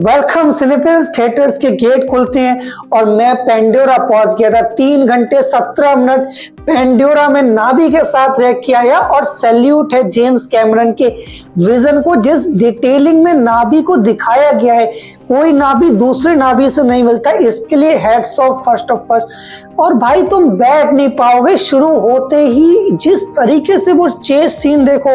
Welcome सिनेफिल्स। Theatres के gate खुलते हैं और मैं पेंडोरा पहुंच गया था। 3 घंटे 17 मिनट पेंडोरा में नाभी के साथ रह के आया और सैल्यूट है जेम्स कैमरन के विजन को। जिस डिटेलिंग में नाभी को दिखाया गया है, कोई नाभी दूसरे नाभी से नहीं मिलता, इसके लिए hats off first of first. और भाई तुम बैठ नहीं पाओगे, शुरू होते ही जिस तरीके से वो चेस सीन देखो,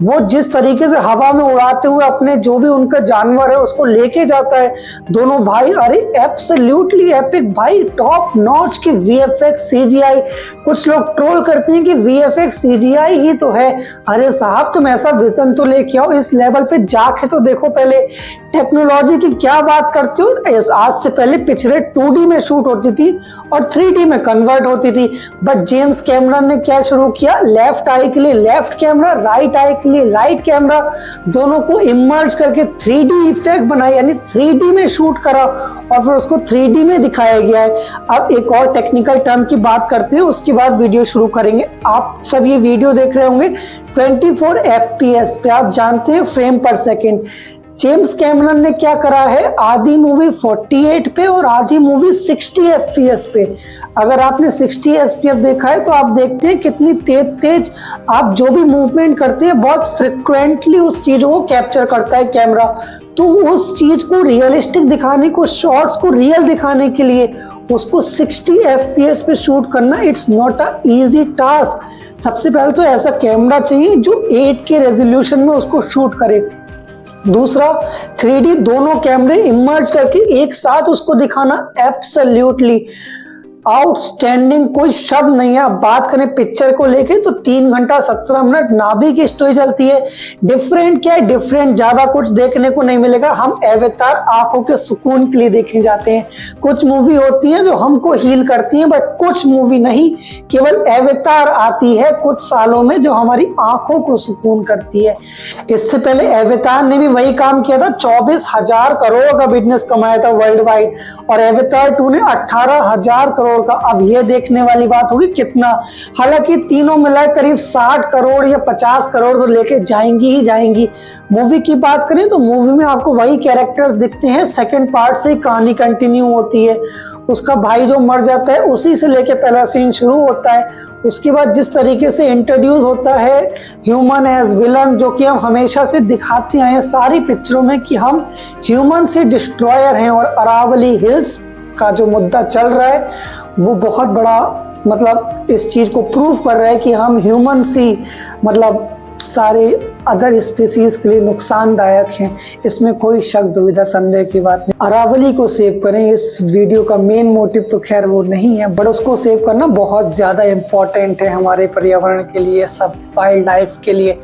वो जिस तरीके से हवा में उड़ाते हुए अपने जो भी उनका जानवर है उसको लेके जाता है दोनों भाई। अरे एब्सोल्युटली एपिक भाई, टॉप नॉच की वीएफएक्स सीजीआई। कुछ लोग ट्रोल करते हैं कि वीएफएक्स सीजीआई ही तो है। अरे साहब तुम ऐसा विजन तो लेके आओ, इस लेवल पे जाके तो देखो पहले। टेक्नोलॉजी की क्या बात करते हो, आज से पहले पिक्चरें 2D में शूट होती थी और 3D में कन्वर्ट होती थी। बट जेम्स कैमरन ने क्या शुरू किया, लेफ्ट आई के लिए लेफ्ट कैमरा, राइट आई के लिए राइट कैमरा, दोनों को इमर्ज करके 3D इफेक्ट बनाया, यानी 3D में शूट करा और फिर उसको 3D में दिखाया गया है। अब एक और टेक्निकल टर्म की बात करते हैं, उसके बाद वीडियो शुरू करेंगे। आप सब ये वीडियो देख रहे होंगे 24 FPS पे, आप जानते हैं फ्रेम पर सेकेंड। जेम्स कैमरन ने क्या करा है, आधी मूवी 48 पे और आधी मूवी 60 FPS पे। अगर आपने 60 FPS देखा है तो आप देखते हैं कितनी तेज आप जो भी मूवमेंट करते हैं, बहुत फ्रिक्वेंटली उस चीजों को कैप्चर करता है कैमरा। तो उस चीज को रियलिस्टिक दिखाने को, शॉट्स को रियल दिखाने के लिए उसको 60 FPS पे शूट करना, it's not a easy task. सबसे पहले तो ऐसा कैमरा चाहिए जो 8K रेजोल्यूशन में उसको शूट करे। दूसरा 3D दोनों कैमरे इमर्ज करके एक साथ उसको दिखाना, एब्सोल्युटली आउटस्टैंडिंग, कोई शब्द नहीं है। आप बात करें पिक्चर को लेके तो 3 घंटा 17 मिनट नाभी की स्टोरी चलती है। डिफरेंट क्या है, डिफरेंट ज्यादा कुछ देखने को नहीं मिलेगा। हम अवतार आंखों के सुकून के लिए देखने जाते हैं। कुछ मूवी होती हैं जो हमको हील करती हैं, बट कुछ मूवी नहीं, केवल अवतार आती है कुछ सालों में जो हमारी आंखों को सुकून करती है। इससे पहले अवतार ने भी वही काम किया था, 24,000 करोड़ का बिजनेस कमाया था वर्ल्ड वाइड, और अवतार 2 ने 18,000 करोड़ का। अब ये देखने वाली बात होगी कितना, हालांकि तीनों मिला करीब 60 करोड़ या 50 करोड़ तो लेके जाएंगी ही जाएंगी। मूवी की बात करें तो मूवी में आपको वही कैरेक्टर्स दिखते हैं, सेकंड पार्ट से कहानी कंटिन्यू होती है। उसका भाई जो मर जाता है उसी से लेके पहला सीन शुरू होता है। उसके बाद जिस तरीके से इंट्रोड्यूस होता है ह्यूमन एज विलन, जो कि हम हमेशा से दिखाते आए हैं सारी पिक्चरों में कि हम ह्यूमन से डिस्ट्रॉयर हैं, और अरावली हिल्स का जो मुद्दा चल रहा है वो बहुत बड़ा मतलब इस चीज को प्रूव कर रहा है कि हम ह्यूमन सी मतलब सारे अदर स्पीसीज के लिए नुकसानदायक हैं। इसमें कोई शक दुविधा संदेह की बात नहीं। अरावली को सेव करें, इस वीडियो का मेन मोटिव तो खैर वो नहीं है, बट उसको सेव करना बहुत ज़्यादा इम्पोर्टेंट है हमारे पर्यावरण के लिए, सब वाइल्ड लाइफ के लिए।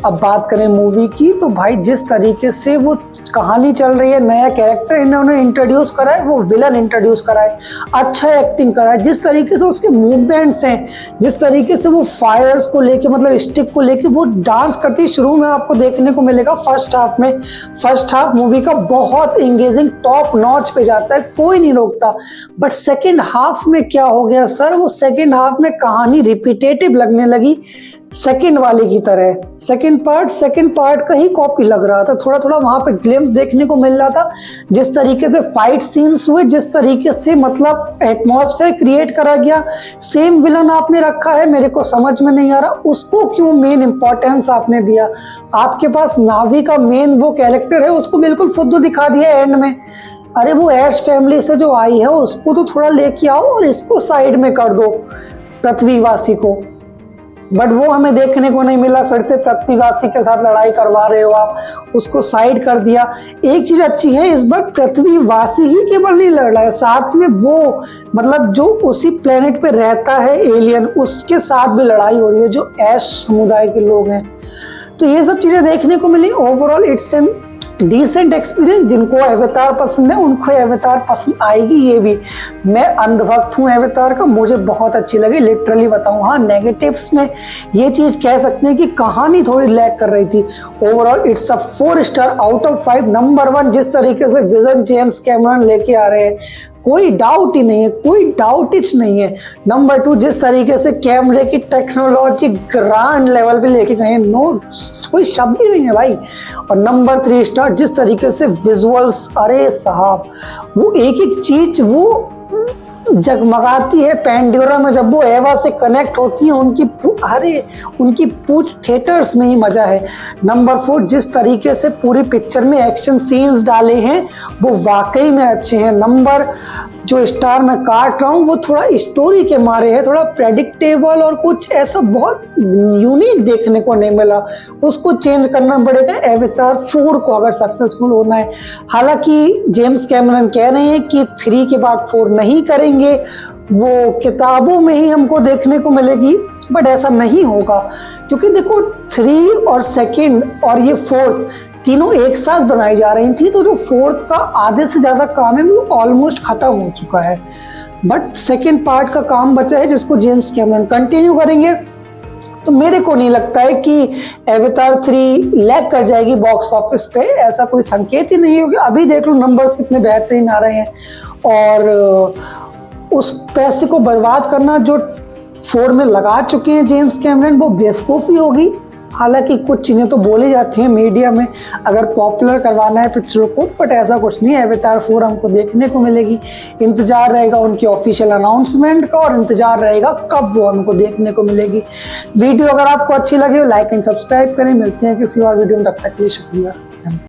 अब बात करें मूवी की तो भाई जिस तरीके से वो कहानी चल रही है, नया कैरेक्टर इन्होंने इंट्रोड्यूस करा है, वो विलन इंट्रोड्यूस करा है, अच्छा एक्टिंग करा है, जिस तरीके से उसके मूवमेंट्स हैं, जिस तरीके से वो फायर्स को लेके मतलब स्टिक को लेके वो डांस करती है, शुरू में आपको देखने को मिलेगा फर्स्ट हाफ में। फर्स्ट हाफ मूवी का बहुत एंगेजिंग टॉप नॉच पे जाता है, कोई नहीं रोकता। बट सेकंड हाफ में क्या हो गया सर, वो सेकंड हाफ में कहानी रिपीटेटिव लगने लगी, सेकंड वाले की तरह। सेकंड पार्ट का ही कॉपी लग रहा था। थोड़ा थोड़ा वहां पे ग्लिम्स देखने को मिल रहा था, जिस तरीके से फाइट सीन्स हुए, जिस तरीके से मतलब एटमॉस्फेयर क्रिएट करा गया। सेम विलन आपने रखा है, मेरे को समझ में नहीं आ रहा उसको क्यों मेन इंपॉर्टेंस आपने दिया। आपके पास नावी का मेन वो कैरेक्टर है, उसको बिल्कुल फुद्दू दिखा दिया एंड में। अरे वो ऐश फैमिली से जो आई है उसको तो थोड़ा लेके आओ और इसको साइड में कर दो, पृथ्वीवासी को। बट वो हमें देखने को नहीं मिला, फिर से पृथ्वीवासी के साथ लड़ाई करवा रहे हो आप, उसको साइड कर दिया। एक चीज अच्छी है, इस बार पृथ्वीवासी ही केवल नहीं लड़ रहा है, साथ में वो मतलब जो उसी प्लेनेट पे रहता है एलियन, उसके साथ भी लड़ाई हो रही है, जो ऐश समुदाय के लोग हैं। तो ये सब चीजें देखने को मिली। Overall it's an decent experience. जिनको अवतार पसंद है उनको अवतार पसंद आएगी। ये भी मैं अंधभक्त हूँ अवतार का, मुझे बहुत अच्छी लगी, लिटरली बताऊँ। हाँ, नेगेटिव्स में ये चीज कह सकते हैं कि कहानी थोड़ी लैग कर रही थी। Overall it's a 4 star out of 5, number 1। जिस तरीके से विजन जेम्स कैमरन लेके आ रहे हैं, कोई डाउट ही नहीं है, कोई डाउटिच नहीं है। नंबर 2, जिस तरीके से कैमरे की टेक्नोलॉजी ग्रांड लेवल पे लेके गए, नो कोई शब्द ही नहीं है भाई। और नंबर 3 स्टार, जिस तरीके से विजुअल्स, अरे साहब वो एक एक चीज वो जगमगाती है पैंडोरा में जब वो एवा से कनेक्ट होती है, उनकी पूछ थिएटर्स में ही मजा है। नंबर 4, जिस तरीके से पूरी पिक्चर में एक्शन सीन्स डाले हैं वो वाकई में अच्छे हैं। नंबर जो स्टार मैं काट रहा हूँ वो थोड़ा स्टोरी के मारे है, थोड़ा प्रेडिक्टेबल और कुछ ऐसा बहुत यूनिक देखने को नहीं मिला, उसको चेंज करना पड़ेगा अवतार 4 को अगर सक्सेसफुल होना है। हालांकि जेम्स कैमरन कह रहे हैं कि 3 के बाद 4 नहीं करेंगे, वो किताबों में ही हमको देखने को मिलेगी, बट ऐसा नहीं होगा क्योंकि देखो 3 और 2 और ये 4 तीनों एक साथ बनाई जा रही थी, तो जो 4th का आधे से ज्यादा काम है वो ऑलमोस्ट खत्म हो चुका है, बट 2nd पार्ट का काम बचा है जिसको जेम्स कैमरन कंटिन्यू करेंगे। तो मेरे को नहीं लगता है कि अवतार 3 लैग कर जाएगी बॉक्स ऑफिस पे, ऐसा कोई संकेत ही नहीं होगा। अभी देख लो नंबर्स कितने बेहतरीन आ रहे हैं, और उस पैसे को बर्बाद करना जो 4 में लगा चुके हैं जेम्स कैमरन वो बेवकूफ़ी होगी। हालांकि कुछ चीज़ें तो बोली जाती हैं मीडिया में अगर पॉपुलर करवाना है पिक्चरों को, बट ऐसा कुछ नहीं है। अवतार 4 हमको देखने को मिलेगी, इंतजार रहेगा उनकी ऑफिशियल अनाउंसमेंट का, और इंतजार रहेगा कब वो हमको देखने को मिलेगी। वीडियो अगर आपको अच्छी लगी हो लाइक एंड सब्सक्राइब करें। मिलते हैं किसी और वीडियो में, तब तक के लिए शुक्रिया।